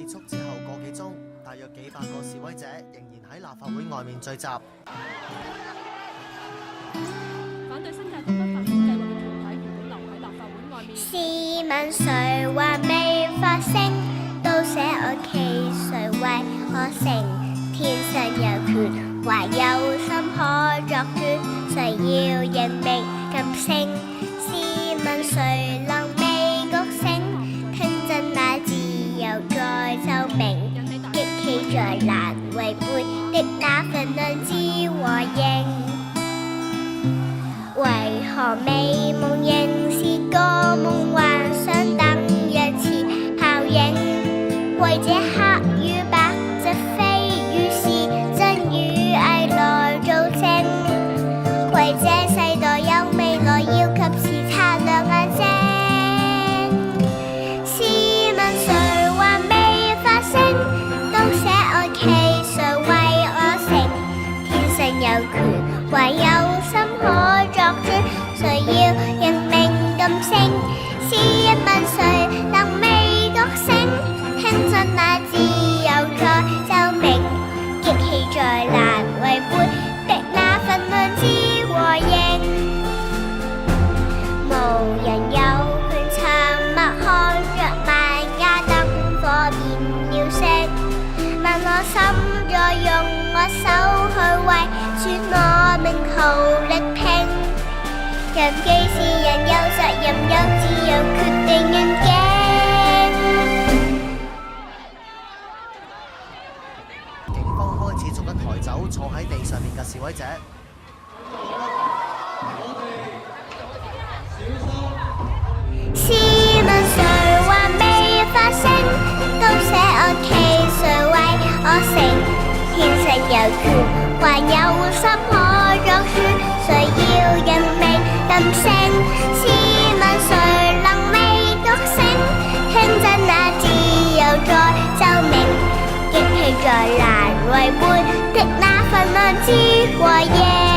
結束之後個幾鐘，大約幾百個示威者仍然喺立法會外面聚集。反對新界東北發展計劃嘅團體原本留喺立法會外面。試問誰還未發聲？都寫我企，誰為我成？天上有權，還有心可作主，誰要認命噤聲？試問誰能未覺醒？聽真那自由在奏鳴，激起在難違背的那份良知和應。為何美夢仍是個夢幻想等一次效應？為這黑與白，這非與是，真與偽來做證。為這世代有未來，要及時擦亮眼睛。試問誰還未發聲？都寫我企，誰為我成？天上有權，還有心可作主，誰要認命噤聲？試問誰能未覺醒？聽真那自由在奏鳴，激起在難違背的那份良知和應。無人有權沉默看着萬家燈火變了色，問我心在用我手去為說我命途力拼。人既是人，有責任，有自由決定願景。警方開始逐一抬走坐喺地上面嘅示威者。試問誰還未發聲？都寫我企，誰為我成？天上有權，還有心可作主，誰要認命噤聲？試問誰能未覺醒？聽真那自由在奏鳴，激起在難違背的那份良知和應。